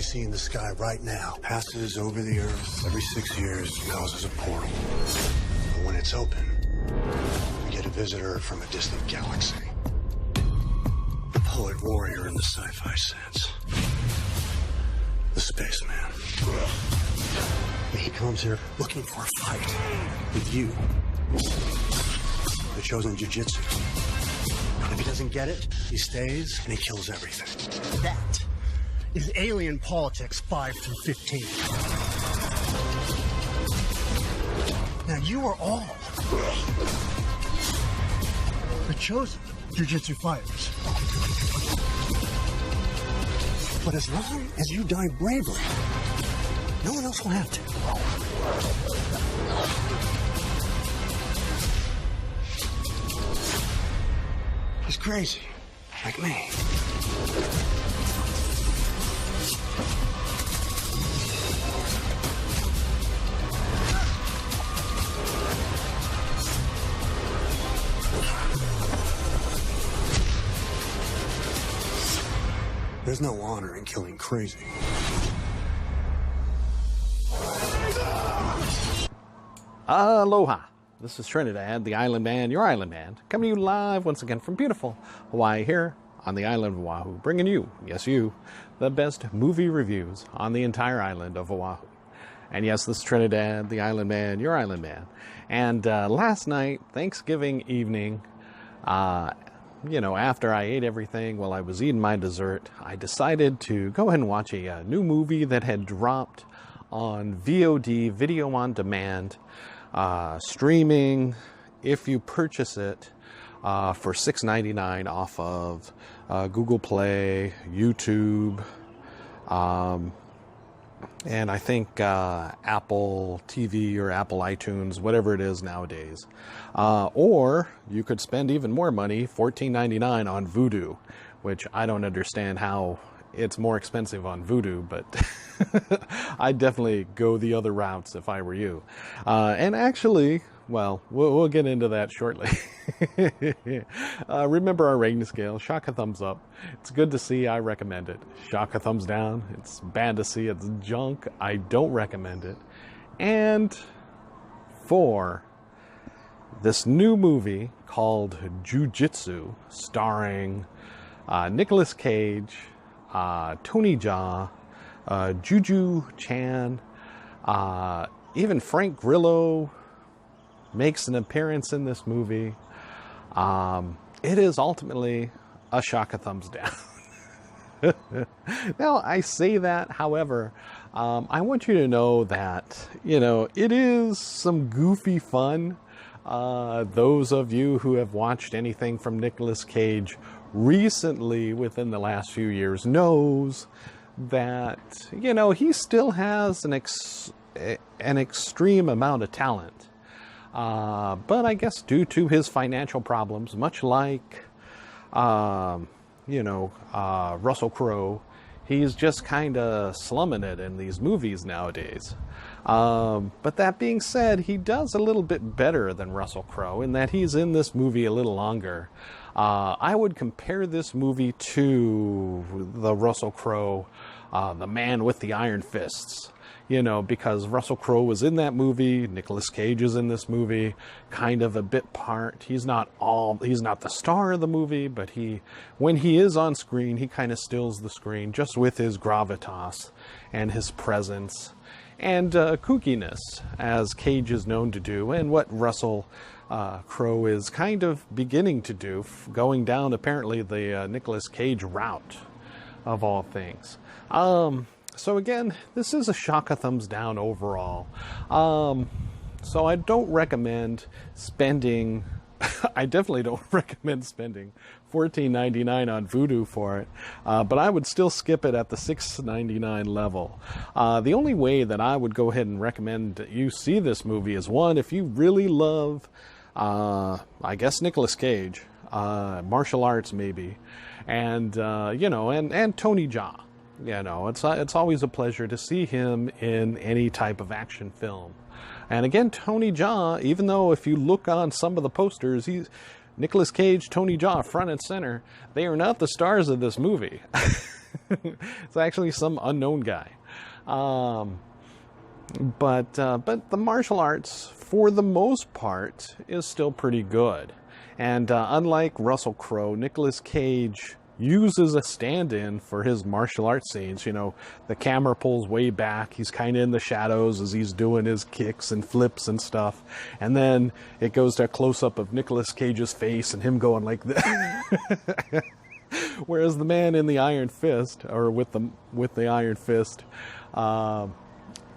see in the sky right now passes over the Earth every 6 years and causes a portal. But when it's open, we get a visitor from a distant galaxy. The poet warrior in the sci-fi sense. The spaceman. He comes here looking for a fight with you. The chosen Jujitsu. If he doesn't get it, he stays and he kills everything. That is Alien Politics 5 through 15. Now you are all the chosen Jujitsu fighters. But as long as you die bravely, no one else will have to. He's crazy, like me. There's no honor in killing crazy. Aloha. This is Trinidad, the Island Man, your Island Man, coming to you live once again from beautiful Hawaii here on the island of Oahu, bringing you, yes you, the best movie reviews on the entire island of Oahu. And yes, this is Trinidad, the Island Man, your Island Man. And last night, Thanksgiving evening, after I ate everything while I was eating my dessert, I decided to go ahead and watch a new movie that had dropped on VOD, video on demand, streaming, if you purchase it for $6.99 off of Google Play, YouTube, and I think Apple TV or Apple iTunes, whatever it is nowadays. Or you could spend even more money, $14.99 on Vudu, which I don't understand how it's more expensive on Vudu, but I'd definitely go the other routes if I were you. And actually, well, we'll get into that shortly. Remember our rating scale, shock a thumbs up. It's good to see, I recommend it. Shock a thumbs down, it's bad to see, it's junk, I don't recommend it. And for this new movie called Jujitsu, starring Nicolas Cage, Tony Jaa, Juju Chan, even Frank Grillo makes an appearance in this movie. It is ultimately a shock a thumbs down. Now, I say that, however, I want you to know that, it is some goofy fun. Those of you who have watched anything from Nicolas Cage recently within the last few years knows that, he still has an extreme amount of talent. But I guess due to his financial problems, much like, Russell Crowe, he's just kind of slumming it in these movies nowadays. But that being said, he does a little bit better than Russell Crowe in that he's in this movie a little longer. I would compare this movie to the Russell Crowe, The Man with the Iron Fists. Because Russell Crowe was in that movie, Nicolas Cage is in this movie, kind of a bit part. He's not the star of the movie, but when he is on screen, he kind of stills the screen just with his gravitas and his presence and kookiness, as Cage is known to do, and what Russell Crowe is kind of beginning to do, going down apparently the Nicolas Cage route of all things. So again, this is a shock a thumbs down overall. So I don't recommend spending, I definitely don't recommend spending $14.99 on Vudu for it, but I would still skip it at the $6.99 level. The only way that I would go ahead and recommend that you see this movie is, one, if you really love, I guess, Nicolas Cage, martial arts maybe, and, and Tony Jaa. It's always a pleasure to see him in any type of action film. And again, Tony Jaa, even though if you look on some of the posters, Nicolas Cage, Tony Jaa, front and center, they are not the stars of this movie. It's actually some unknown guy. But the martial arts, for the most part, is still pretty good. And unlike Russell Crowe, Nicolas Cage uses a stand-in for his martial arts scenes. You know, the camera pulls way back. He's kind of in the shadows as he's doing his kicks and flips and stuff. And then it goes to a close-up of Nicolas Cage's face and him going like this. Whereas the man in the Iron Fist, or with the Iron Fist,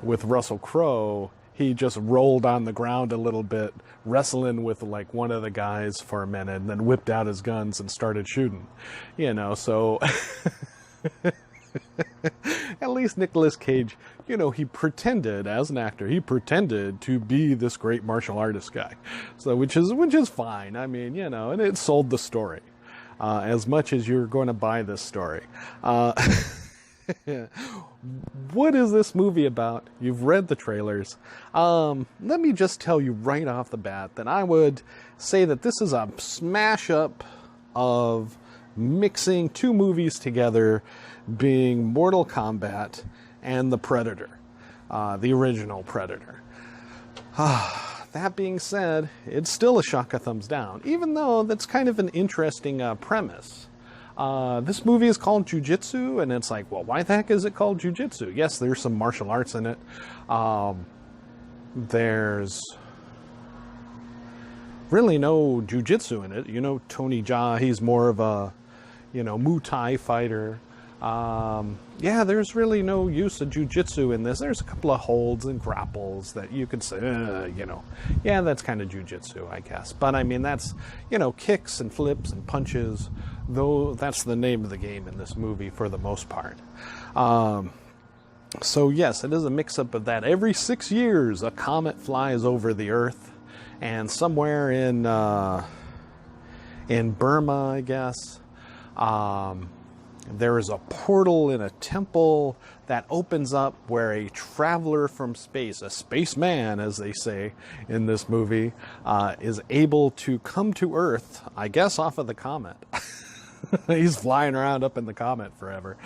with Russell Crowe, he just rolled on the ground a little bit, wrestling with like one of the guys for a minute, and then whipped out his guns and started shooting. You know, so at least Nicolas Cage, you know, he pretended as an actor, he pretended to be this great martial artist guy. So which is fine. I mean, you know, and it sold the story as much as you're going to buy this story. What is this movie about? You've read the trailers. Let me just tell you right off the bat that I would say that this is a smash up of mixing two movies together, being Mortal Kombat and The Predator, the original Predator. That being said, it's still a shock a thumbs down, even though that's kind of an interesting premise. This movie is called Jujitsu, and it's like, well, why the heck is it called Jujitsu? Yes, there's some martial arts in it. There's really no Jujitsu in it. You know, Tony Jaa, he's more of a, you know, Muay Thai fighter. Yeah, there's really no use of Jujitsu in this. There's a couple of holds and grapples that you could say, you know, yeah, that's kind of Jujitsu, I guess. But I mean, that's, you know, kicks and flips and punches, though that's the name of the game in this movie for the most part. So yes, it is a mix-up of that. Every 6 years, a comet flies over the Earth, and somewhere in Burma, I guess, there is a portal in a temple that opens up where a traveler from space, a spaceman, as they say in this movie, is able to come to Earth, I guess off of the comet. He's flying around up in the comet forever.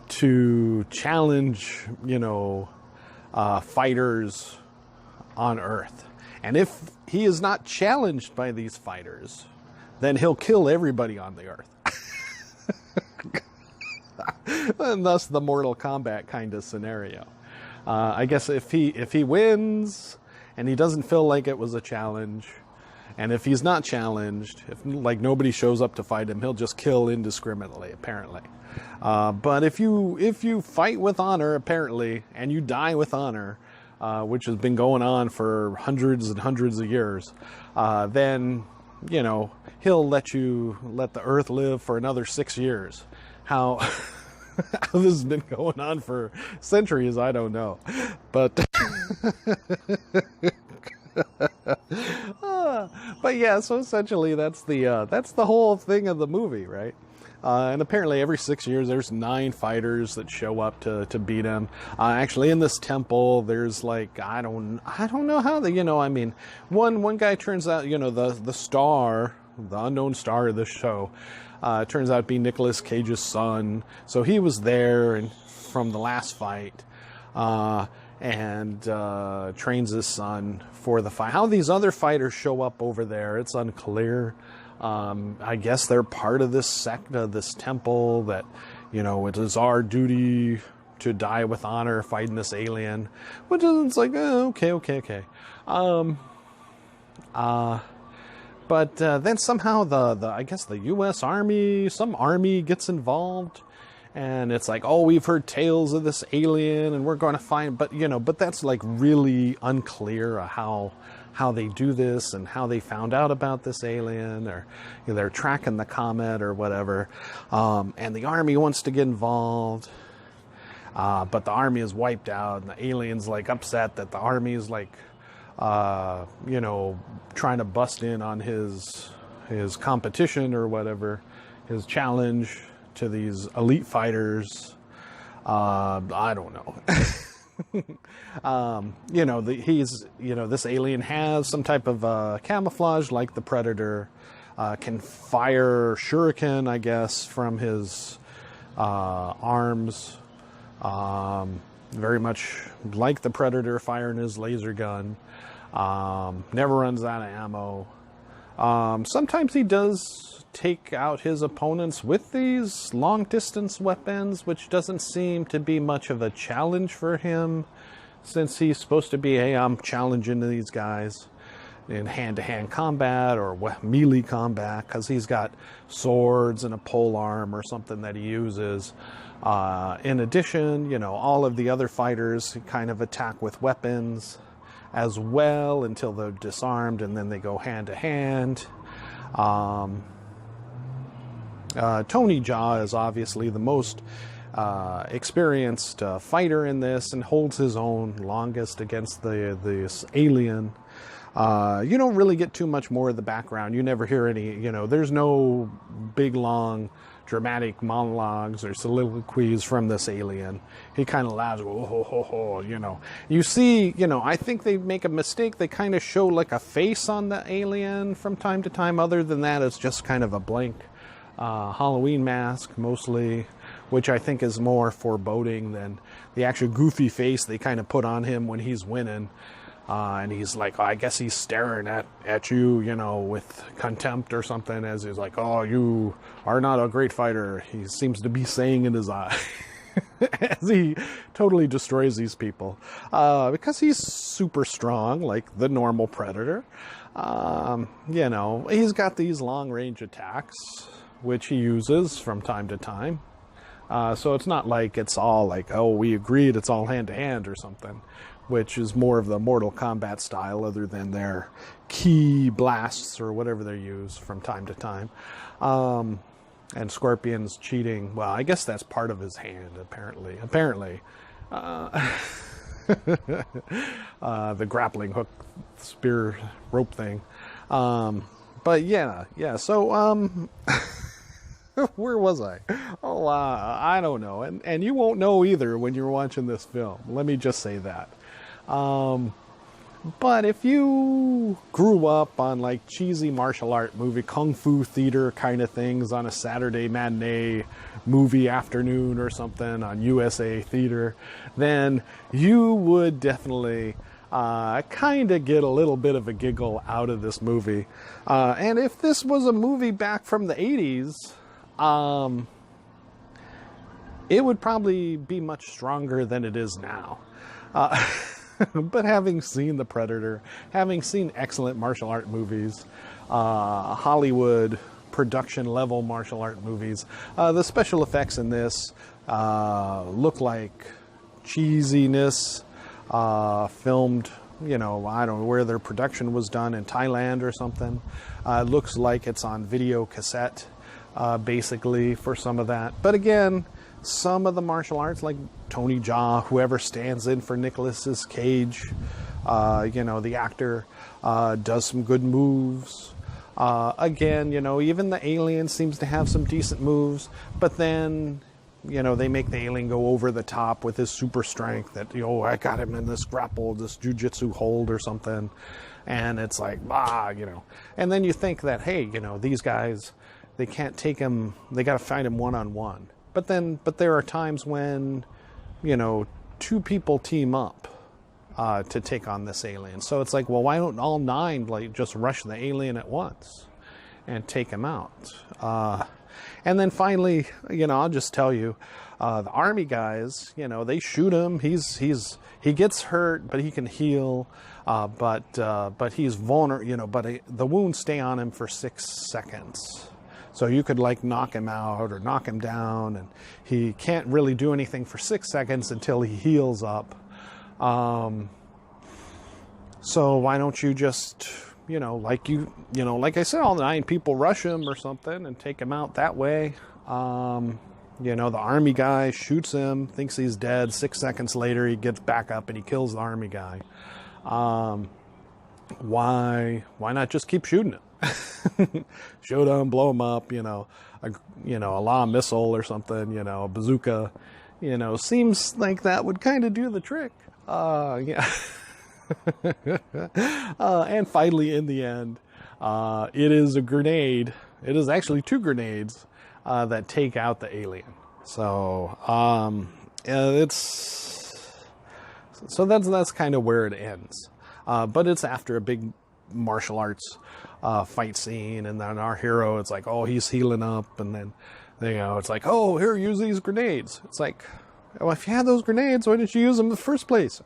To challenge, you know, fighters on Earth. And if he is not challenged by these fighters, then he'll kill everybody on the Earth. And thus the Mortal Kombat kind of scenario. I guess if he wins and he doesn't feel like it was a challenge, and if he's not challenged, if like nobody shows up to fight him, he'll just kill indiscriminately, apparently. But if you fight with honor, apparently, and you die with honor, which has been going on for hundreds and hundreds of years, then, you know, he'll let the Earth live for another 6 years. How this has been going on for centuries, I don't know. But but yeah, so essentially that's the whole thing of the movie, right? And apparently every 6 years there's 9 fighters that show up to beat him. Actually in this temple there's like, I don't know how they, you know, I mean, one guy turns out, you know, the star, the unknown star of this show, turns out to be Nicolas Cage's son. So he was there and from the last fight, and trains his son for the fight. How these other fighters show up over there, it's unclear. I guess they're part of this sect, this temple, that, you know, it is our duty to die with honor fighting this alien, which is, it's like, okay. But then somehow the I guess the U.S. Army, some army gets involved, and it's like, oh, we've heard tales of this alien, and we're going to find, but you know, but that's like really unclear how they do this and how they found out about this alien, or you know, they're tracking the comet or whatever, and the army wants to get involved, but the army is wiped out, and the alien's like upset that the army is like, you know, trying to bust in on his competition or whatever, his challenge to these elite fighters. I don't know. You know, he's, you know, this alien has some type of camouflage like the Predator. can fire shuriken, I guess, from his arms. Very much like the Predator firing his laser gun. Never runs out of ammo. Sometimes he does take out his opponents with these long-distance weapons, which doesn't seem to be much of a challenge for him, since he's supposed to be, hey, I'm challenging these guys in hand-to-hand combat or melee combat, because he's got swords and a pole arm or something that he uses. In addition, you know, all of the other fighters kind of attack with weapons as well until they're disarmed, and then they go hand-to-hand. Tony Jaa is obviously the most experienced fighter in this and holds his own longest against this alien. You don't really get too much more of the background. You never hear any, you know, there's no big, long, dramatic monologues or soliloquies from this alien. He kind of laughs, oh, ho, ho, ho, you know. You see, you know, I think they make a mistake. They kind of show like a face on the alien from time to time. Other than that, it's just kind of a blank Halloween mask, mostly, which I think is more foreboding than the actual goofy face they kind of put on him when he's winning. And he's like, oh, I guess he's staring at you, you know, with contempt or something, as he's like, oh, you are not a great fighter. He seems to be saying in his eye as he totally destroys these people, because he's super strong, like the normal Predator. You know, he's got these long range attacks, which he uses from time to time. So it's not like it's all like, oh, we agreed it's all hand to hand or something, which is more of the Mortal Kombat style, other than their key blasts or whatever they use from time to time. And Scorpion's cheating. Well, I guess that's part of his hand, apparently. The grappling hook, spear, rope thing. But yeah. So, where was I? Oh, I don't know. And you won't know either when you're watching this film. Let me just say that. But if you grew up on like cheesy martial art movie, kung fu theater kind of things on a Saturday matinee movie afternoon or something on USA Theater, then you would definitely kind of get a little bit of a giggle out of this movie. And if this was a movie back from the 80s, it would probably be much stronger than it is now. But having seen The Predator, having seen excellent martial art movies, Hollywood production level martial art movies, the special effects in this look like cheesiness, filmed, you know, I don't know where their production was done, in Thailand or something. It looks like it's on video cassette, basically, for some of that. But again, some of the martial arts, like Tony Jaa, whoever stands in for Nicolas Cage, you know, the actor, does some good moves. Again, you know, even the alien seems to have some decent moves, but then, you know, they make the alien go over the top with his super strength that, you know, I got him in this grapple, this jujitsu hold or something. And it's like, you know. And then you think that, hey, you know, these guys, they can't take him, they got to fight him one-on-one. But there are times when, you know, two people team up to take on this alien. So it's like, well, why don't all 9 like just rush the alien at once and take him out? And then finally, you know, I'll just tell you, the army guys, you know, they shoot him. He gets hurt, but he can heal. But he's vulnerable, you know. But the wounds stay on him for 6 seconds. So you could like knock him out or knock him down, and he can't really do anything for 6 seconds until he heals up. So why don't you just, you know, like I said, all 9 people rush him or something and take him out that way. You know, the army guy shoots him, thinks he's dead. 6 seconds later, he gets back up and he kills the army guy. Why not just keep shooting him? Shoot him, blow him up, you know, a law missile or something, you know, a bazooka, you know, seems like that would kind of do the trick. Yeah. And finally, in the end, It is a grenade. It is actually 2 grenades that take out the alien. So that's kind of where it ends. But it's after a big martial arts fight scene, and then our hero, it's like, oh, he's healing up, and then it's like, oh, here, use these grenades. It's like, well, if you had those grenades, why didn't you use them in the first place?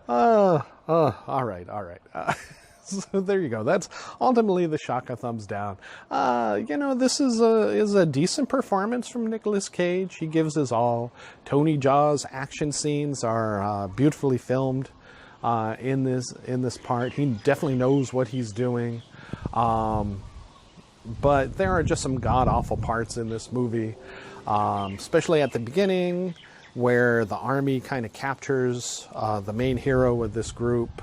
All right. So there you go. That's ultimately the Shaka thumbs down. This is a decent performance from Nicolas Cage. He gives his all. Tony Jaa's action scenes are beautifully filmed in this part. He definitely knows what he's doing. But there are just some god-awful parts in this movie, especially at the beginning, where the army kind of captures the main hero of this group,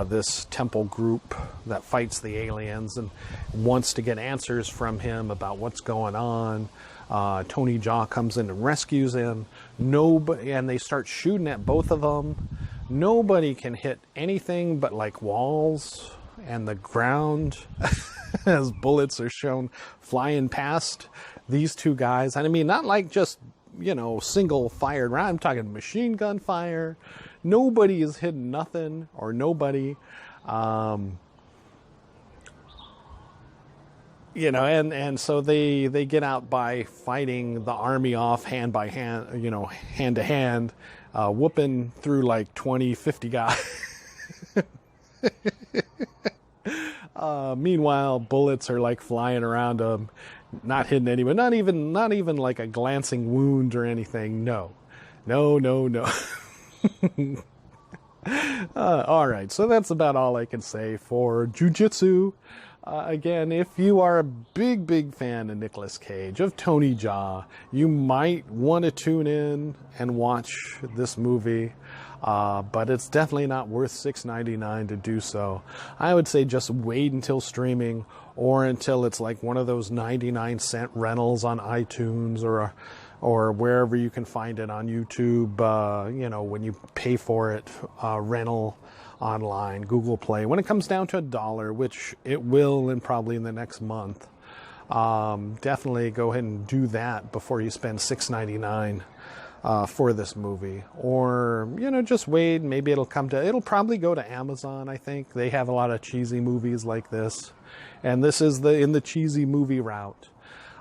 this temple group that fights the aliens and wants to get answers from him about what's going on. Tony Jaa comes in and rescues him. And they start shooting at both of them. Nobody can hit anything but like walls and the ground as bullets are shown flying past these 2 guys. And I mean, not like just, single fired round. I'm talking machine gun fire. Nobody is hitting nothing or nobody. And so they get out by fighting the army off hand by hand, hand to hand, whooping through like 20, 50 guys. Meanwhile, bullets are like flying around them, not hitting anyone, not even like a glancing wound or anything. No. All right, so that's about all I can say for Jujitsu. Again, if you are a big fan of Nicolas Cage, of Tony Jaa, you might want to tune in and watch this movie. But it's definitely not worth $6.99 to do so. I would say just wait until streaming, or until it's like one of those 99-cent rentals on iTunes or wherever you can find it on YouTube. When you pay for it, rental online, Google Play. When it comes down to $1, which it will, and probably in the next month, definitely go ahead and do that before you spend $6.99. For this movie, or just wait. Maybe it'll probably go to Amazon. I think they have a lot of cheesy movies like this, and this is in the cheesy movie route.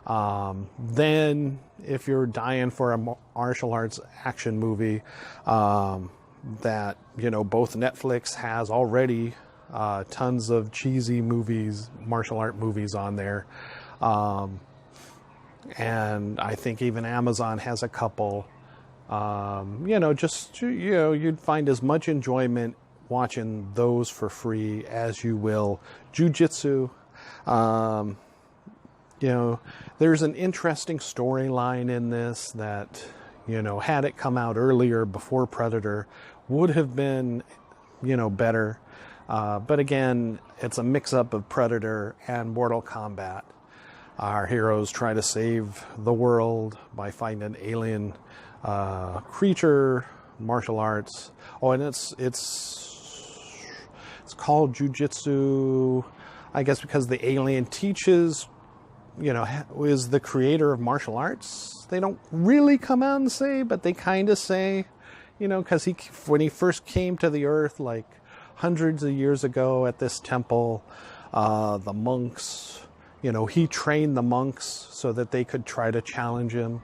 Then, if you're dying for a martial arts action movie, that both Netflix has already tons of cheesy movies, martial art movies on there, and I think even Amazon has a couple. You'd find as much enjoyment watching those for free as you will Jujitsu. There's an interesting storyline in this that, had it come out earlier before Predator, would have been, better. But again, it's a mix-up of Predator and Mortal Kombat. Our heroes try to save the world by fighting an alien creature, martial arts. Oh, and it's called Jujitsu, I guess, because the alien teaches, is the creator of martial arts. They don't really come out and say, but they kind of say, because when he first came to the earth, like hundreds of years ago at this temple, the monks, he trained the monks so that they could try to challenge him,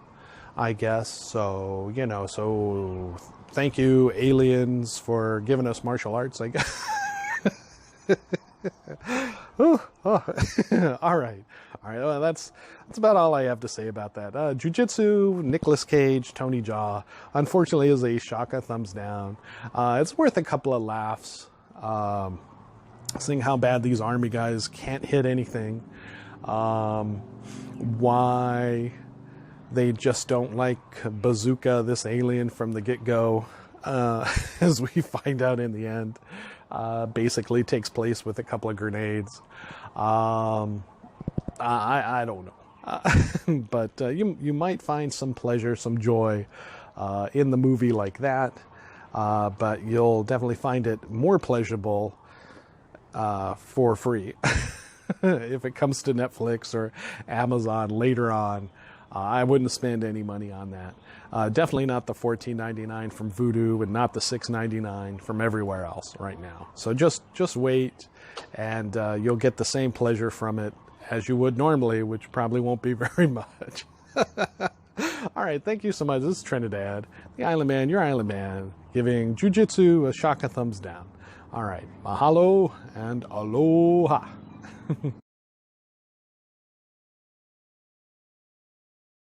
I guess. So, so thank you, aliens, for giving us martial arts, I guess. All right. Well, that's about all I have to say about that. Jujitsu, Nicolas Cage, Tony Jaa, unfortunately, is a Shaka thumbs down. It's worth a couple of laughs, seeing how bad these army guys can't hit anything. Why they just don't like Bazooka, this alien, from the get-go, as we find out in the end. Basically takes place with a couple of grenades. I don't know. But you might find some pleasure, some joy in the movie like that. But you'll definitely find it more pleasurable for free. If it comes to Netflix or Amazon later on, I wouldn't spend any money on that. Definitely not the $14.99 from Vudu, and not the $6.99 from everywhere else right now. So just wait, and you'll get the same pleasure from it as you would normally, which probably won't be very much. All right, thank you so much. This is Trinidad, the Island Man, your Island Man, giving Jujitsu a shaka thumbs down. All right, mahalo and aloha.